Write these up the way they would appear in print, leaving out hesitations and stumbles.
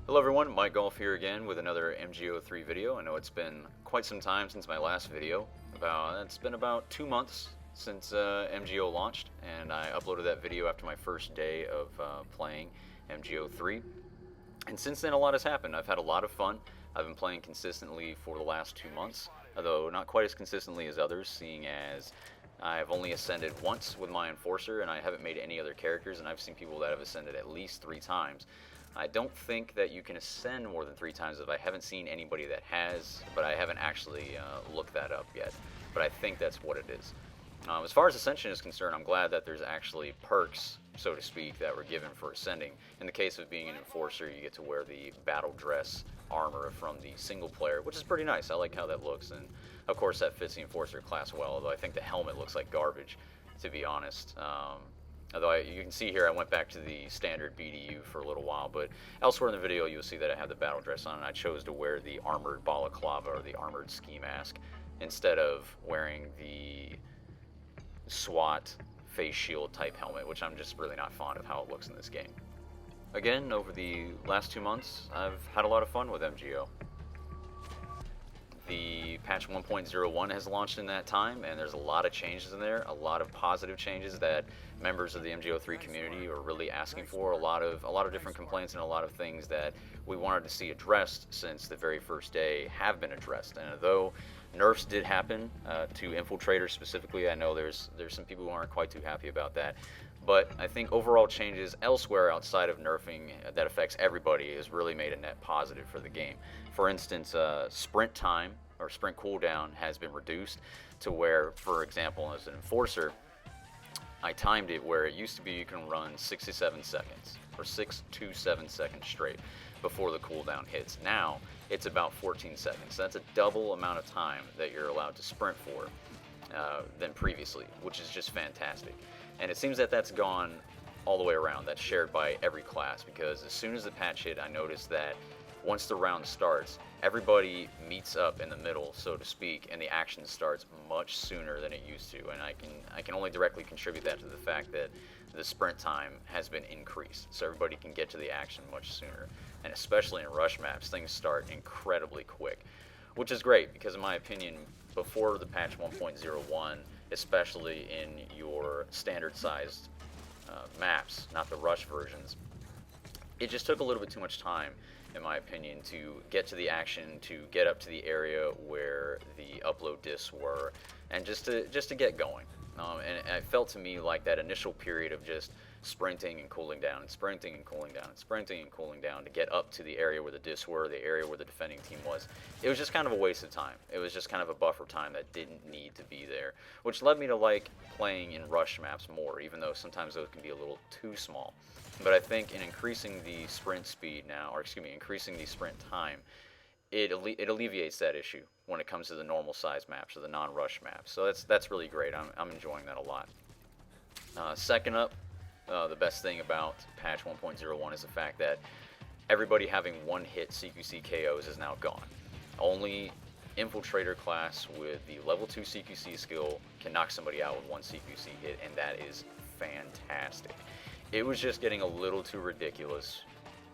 Hello everyone, Mike Golf here again with another MGO3 video. I know it's been quite some time since my last video. It's been about 2 months since MGO launched, and I uploaded that video after my first day of playing MGO3. And since then a lot has happened. I've had a lot of fun. I've been playing consistently for the last 2 months, although not quite as consistently as others, seeing as I've only ascended once with my Enforcer and I haven't made any other characters, and I've seen people that have ascended at least 3 times. I don't think that you can ascend more than 3 times. If I haven't seen anybody that has, but I haven't actually looked that up yet. But I think that's what it is. As far as Ascension is concerned, I'm glad that there's actually perks, so to speak, that were given for ascending. In the case of being an Enforcer, you get to wear the battle dress armor from the single player, which is pretty nice. I like how that looks, and of course that fits the Enforcer class well, although I think the helmet looks like garbage, to be honest. Although you can see here I went back to the standard BDU for a little while, but elsewhere in the video you'll see that I have the battle dress on, and I chose to wear the armored balaclava, or the armored ski mask, instead of wearing the SWAT face shield type helmet, which I'm just really not fond of how it looks in this game. Again, over the last 2 months, I've had a lot of fun with MGO. The patch 1.01 has launched in that time, and there's a lot of changes in there, a lot of positive changes that members of the MGO3 community are really asking for, a lot of different complaints and a lot of things that we wanted to see addressed since the very first day have been addressed. And although nerfs did happen to infiltrators specifically, I know there's some people who aren't quite too happy about that. But I think overall changes elsewhere outside of nerfing that affects everybody has really made a net positive for the game. For instance, sprint time or sprint cooldown has been reduced to where, for example, as an Enforcer, I timed it where it used to be you can run 6 to 7 seconds, or 6 to 7 seconds straight before the cooldown hits. Now it's about 14 seconds. That's a double amount of time that you're allowed to sprint for than previously, which is just fantastic. And it seems that that's gone all the way around. That's shared by every class, because as soon as the patch hit, I noticed that once the round starts, everybody meets up in the middle, so to speak, and the action starts much sooner than it used to. And I can only directly contribute that to the fact that the sprint time has been increased, so everybody can get to the action much sooner. And especially in rush maps, things start incredibly quick, which is great, because in my opinion, before the patch 1.01, especially in your standard sized maps, not the rush versions, it just took a little bit too much time, in my opinion, to get to the action, to get up to the area where the upload discs were, and just to get going. And it felt to me like that initial period of just sprinting and cooling down, and sprinting and cooling down, and sprinting and cooling down to get up to the area where the discs were, the area where the defending team was. It was just kind of a waste of time. It was just kind of a buffer time that didn't need to be there, which led me to like playing in rush maps more, even though sometimes those can be a little too small. But I think in increasing the sprint speed now, or excuse me, increasing the sprint time, it alleviates that issue when it comes to the normal size maps or the non-rush maps. So that's really great. I'm enjoying that a lot. Second up, the best thing about patch 1.01 is the fact that everybody having one-hit CQC KOs is now gone. Only Infiltrator class with the level 2 CQC skill can knock somebody out with one CQC hit, and that is fantastic. It was just getting a little too ridiculous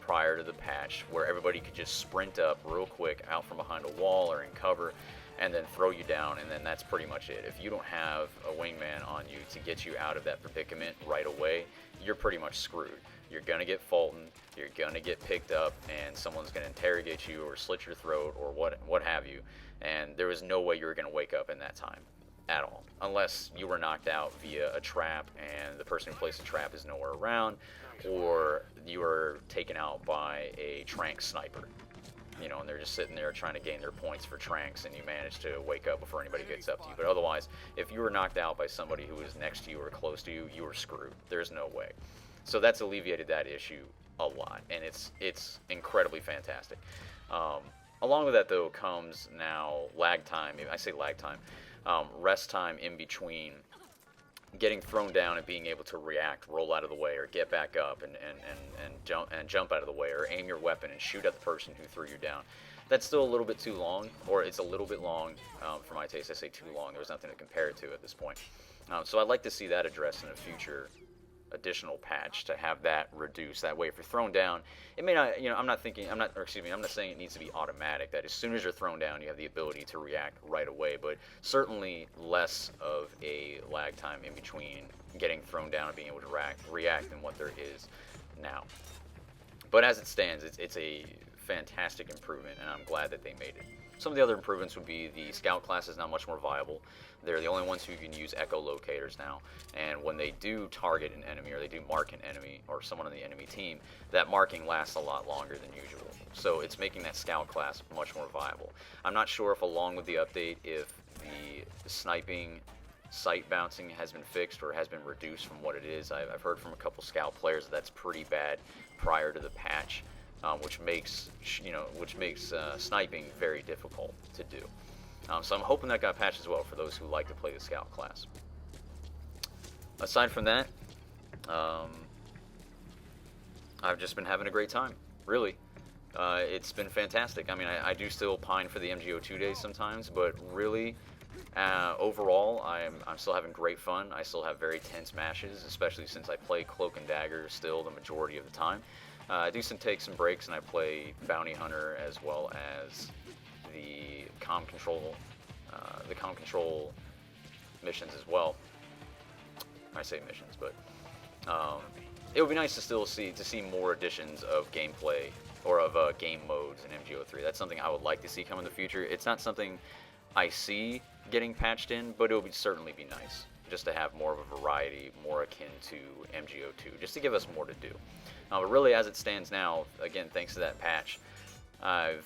prior to the patch, where everybody could just sprint up real quick out from behind a wall or in cover and then throw you down, and then that's pretty much it. If you don't have a wingman on you to get you out of that predicament right away, you're pretty much screwed. You're gonna get Fulton, you're gonna get picked up, and someone's gonna interrogate you or slit your throat or what have you, and there was no way you were gonna wake up in that time at all, unless you were knocked out via a trap and the person who placed the trap is nowhere around, or you were taken out by a trank sniper, you know, and they're just sitting there trying to gain their points for tranks, and you manage to wake up before anybody gets up to you. But otherwise, if you were knocked out by somebody who was next to you or close to you, you were screwed. There's no way. So that's alleviated that issue a lot, and it's incredibly fantastic. Along with that, though, comes now lag time. I say lag time, rest time in between getting thrown down and being able to react, roll out of the way, or get back up and jump out of the way, or aim your weapon and shoot at the person who threw you down. That's still a little bit too long, or it's a little bit long for my taste. I say too long. There's nothing to compare it to at this point. So I'd like to see that addressed in a future additional patch to have that reduced. That way, if you're thrown down, it may not, I'm not saying it needs to be automatic, that as soon as you're thrown down, you have the ability to react right away, but certainly less of a lag time in between getting thrown down and being able to react than what there is now. But as it stands, it's a fantastic improvement, and I'm glad that they made it. Some of the other improvements would be the scout class is now much more viable. They're the only ones who can use echolocators now, and when they do target an enemy or they do mark an enemy or someone on the enemy team, that marking lasts a lot longer than usual. So it's making that scout class much more viable. I'm not sure if along with the update, if the sniping sight bouncing has been fixed or has been reduced from what it is. I've heard from a couple scout players that's pretty bad prior to the patch, which makes sniping very difficult to do. So I'm hoping that got patched as well for those who like to play the scout class. Aside from that, I've just been having a great time, really. It's been fantastic. I mean, I do still pine for the MGO2 days sometimes, but really, overall, I'm still having great fun. I still have very tense matches, especially since I play Cloak and Dagger still the majority of the time. I do take some breaks, and I play Bounty Hunter as well as the comm control missions as well. I say missions, but it would be nice to still see more additions of gameplay or of game modes in MGO3. That's something I would like to see come in the future. It's not something I see getting patched in, but it would certainly be nice just to have more of a variety, more akin to MGO2, just to give us more to do. But really, as it stands now, again, thanks to that patch, I've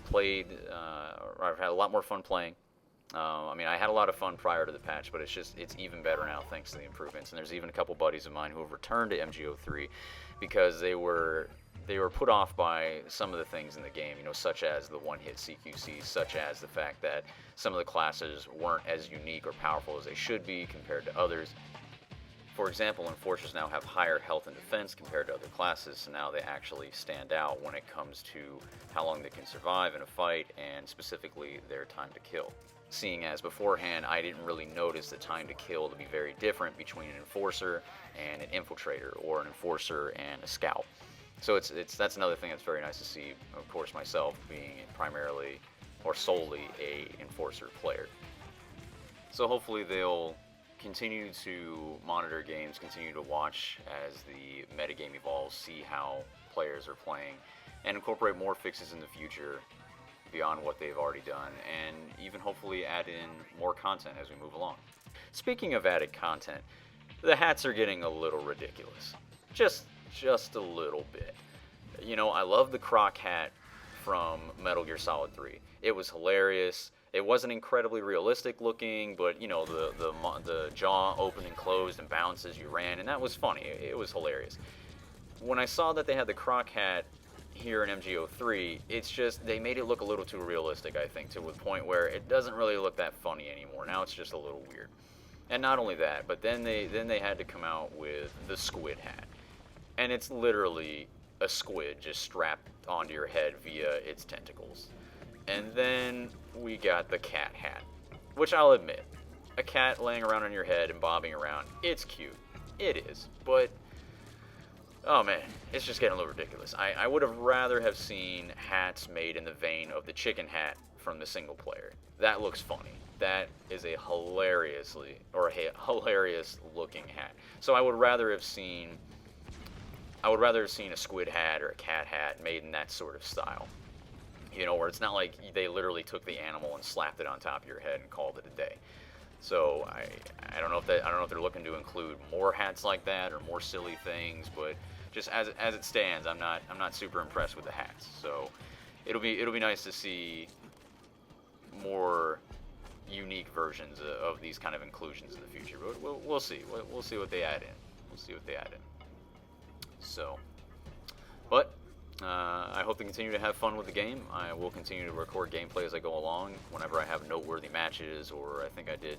played, or I've had a lot more fun playing. I mean, I had a lot of fun prior to the patch, but it's even better now thanks to the improvements. And there's even a couple buddies of mine who have returned to MGO3 because they were put off by some of the things in the game, such as the one-hit CQC, such as the fact that some of the classes weren't as unique or powerful as they should be compared to others. For example, Enforcers now have higher health and defense compared to other classes, so now they actually stand out when it comes to how long they can survive in a fight and specifically their time to kill. Seeing as beforehand, I didn't really notice the time to kill to be very different between an Enforcer and an Infiltrator, or an Enforcer and a Scout. So that's another thing that's very nice to see, of course, myself being primarily or solely a Enforcer player. So hopefully they'll continue to monitor games, continue to watch as the metagame evolves, see how players are playing, and incorporate more fixes in the future beyond what they've already done, and even hopefully add in more content as we move along. Speaking of added content, the hats are getting a little ridiculous. Just a little bit. I love the Croc hat from Metal Gear Solid 3. It was hilarious. It wasn't incredibly realistic looking, but the jaw opened and closed and bounced as you ran, and that was funny. It was hilarious. When I saw that they had the Croc hat here in MGO3, it's just they made it look a little too realistic, I think, to the point where it doesn't really look that funny anymore. Now it's just a little weird. And not only that, but then they had to come out with the squid hat. And it's literally a squid just strapped onto your head via its tentacles. And then we got the cat hat, which I'll admit, a cat laying around on your head and bobbing around, it's cute. It is, but oh man, it's just getting a little ridiculous. I would have rather have seen hats made in the vein of the chicken hat from the single player. That looks funny. That is a hilarious looking hat. So I would rather have seen a squid hat or a cat hat made in that sort of style. Where it's not like they literally took the animal and slapped it on top of your head and called it a day. So I don't know if they're looking to include more hats like that or more silly things, but just as it stands, I'm not super impressed with the hats. So it'll be nice to see more unique versions of these kind of inclusions in the future. But we'll see. We'll see what they add in. So, but I hope to continue to have fun with the game. I will continue to record gameplay as I go along. Whenever I have noteworthy matches, or I think I did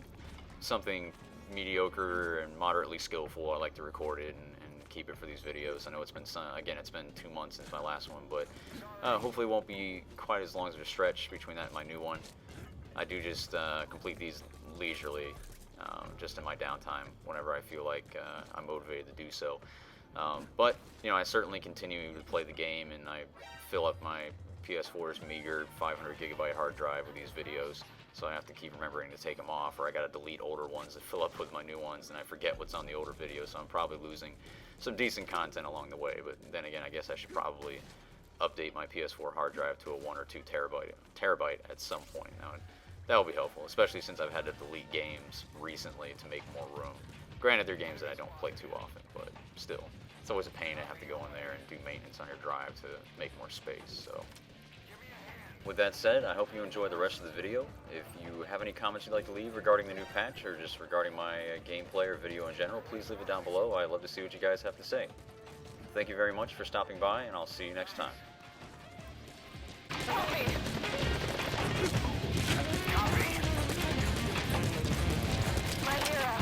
something mediocre and moderately skillful, I like to record it and keep it for these videos. I know it's been 2 months since my last one, but hopefully it won't be quite as long as a stretch between that and my new one. I do just complete these leisurely. just in my downtime whenever I feel like I'm motivated to do so. But I certainly continue to play the game, and I fill up my PS4's meager 500 gigabyte hard drive with these videos. So I have to keep remembering to take them off, or I gotta delete older ones to fill up with my new ones, and I forget what's on the older videos, so I'm probably losing some decent content along the way. But then again, I guess I should probably update my PS4 hard drive to a 1 or 2 terabyte at some point. Now, that will be helpful, especially since I've had to delete games recently to make more room. Granted, they're games that I don't play too often, but still, it's always a pain to have to go in there and do maintenance on your drive to make more space. So, with that said, I hope you enjoy the rest of the video. If you have any comments you'd like to leave regarding the new patch or just regarding my gameplay or video in general, please leave it down below. I'd love to see what you guys have to say. Thank you very much for stopping by, and I'll see you next time. Help me! My hero.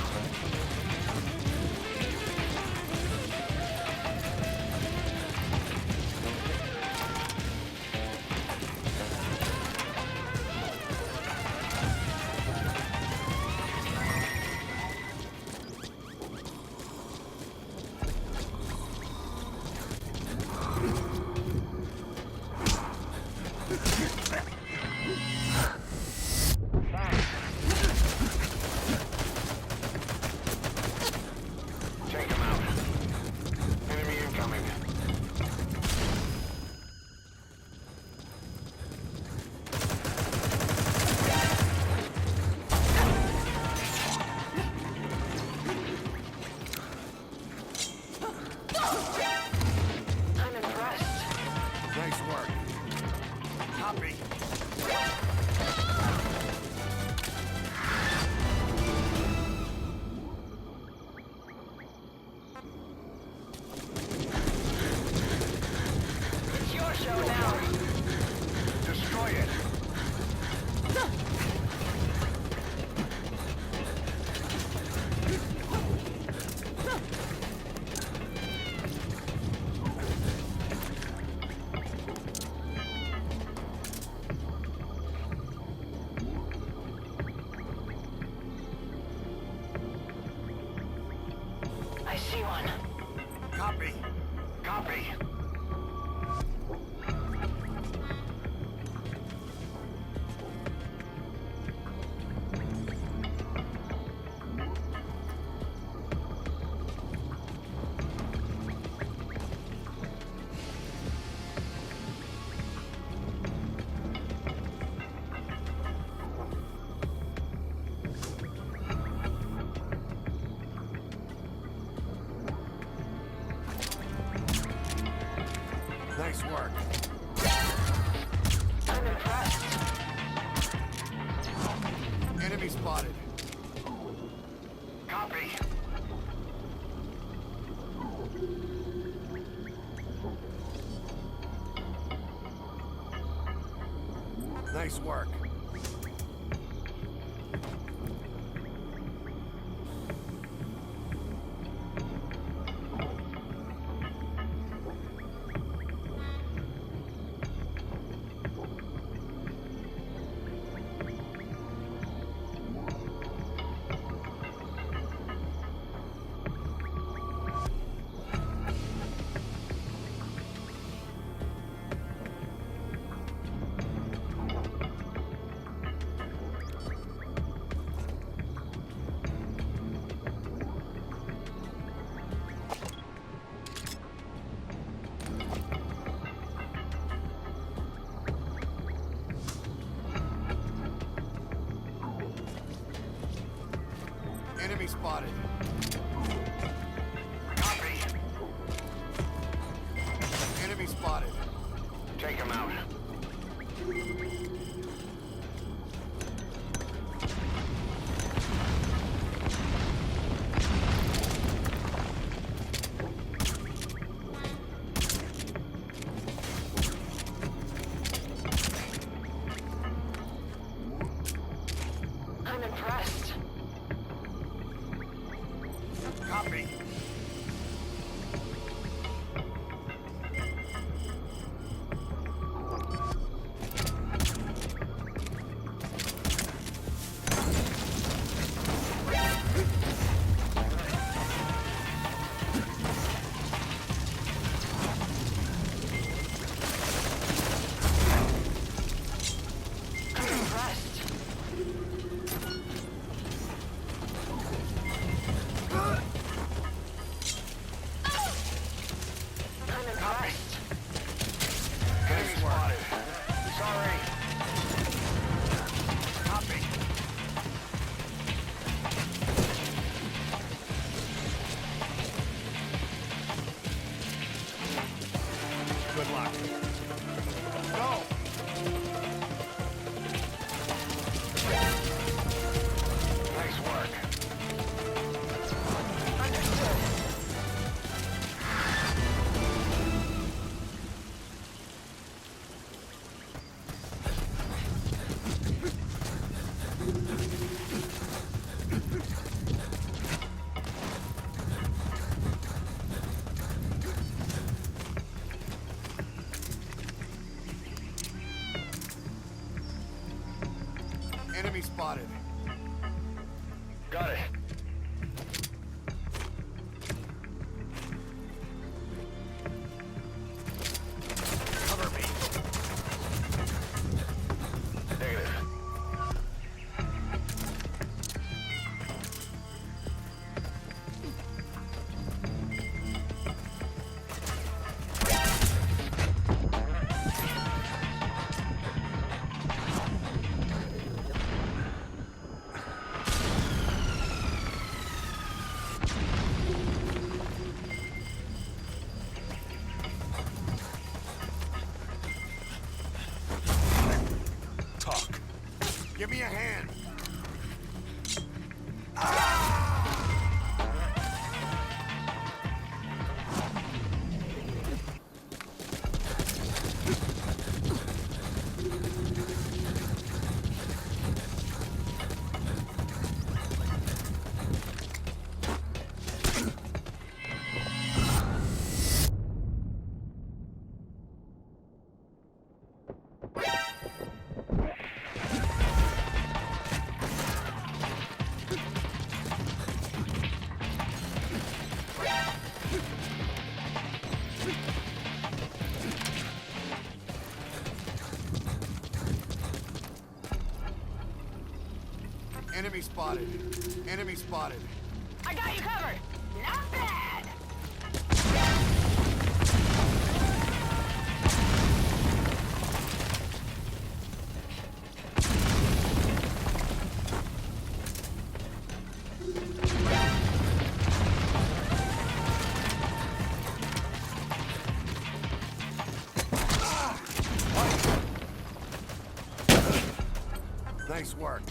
I see one. Copy. Copy. Nice work. I'm impressed. Enemy spotted. Copy. Nice work. Enemy spotted. Copy. Enemy spotted. Take him out. I'm impressed. Copy. Enemy spotted. Got it. Cover me. Negative. Talk. Give me a hand. Enemy spotted. Enemy spotted. I got you covered. Not bad. Nice work.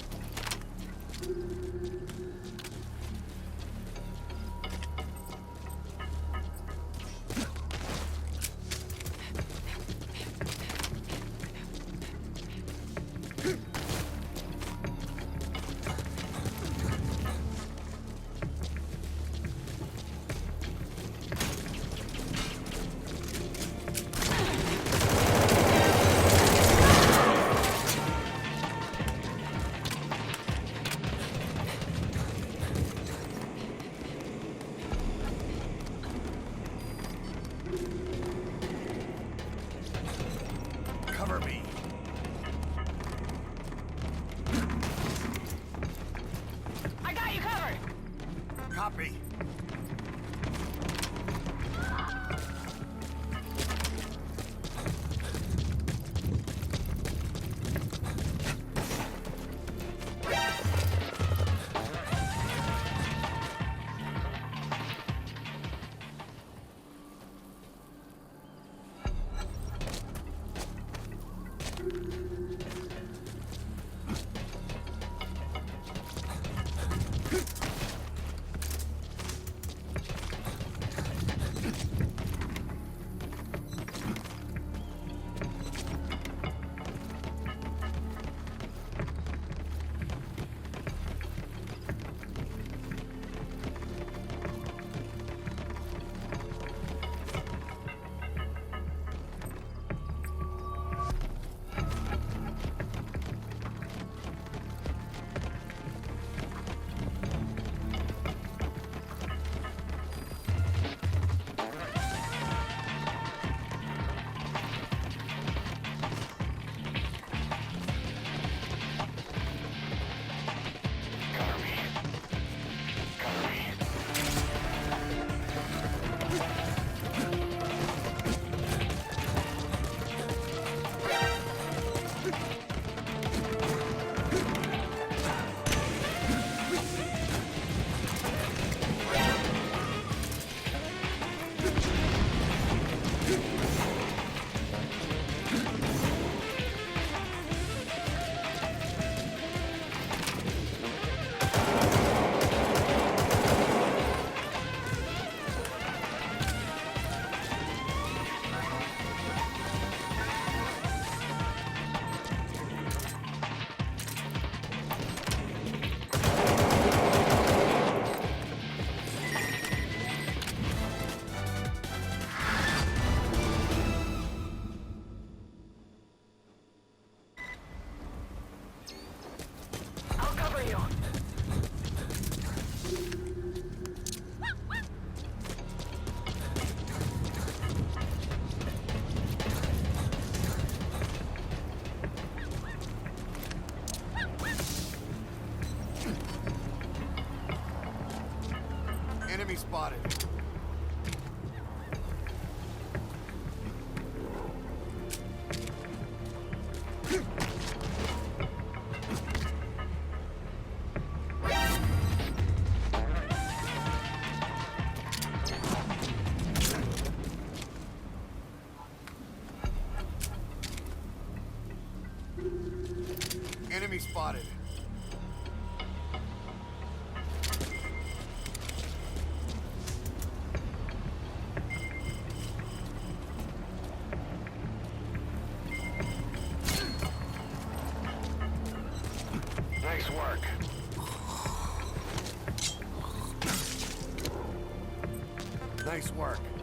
Cover me. I got you covered. Copy. spotted. Enemy spotted. Nice work. Nice work.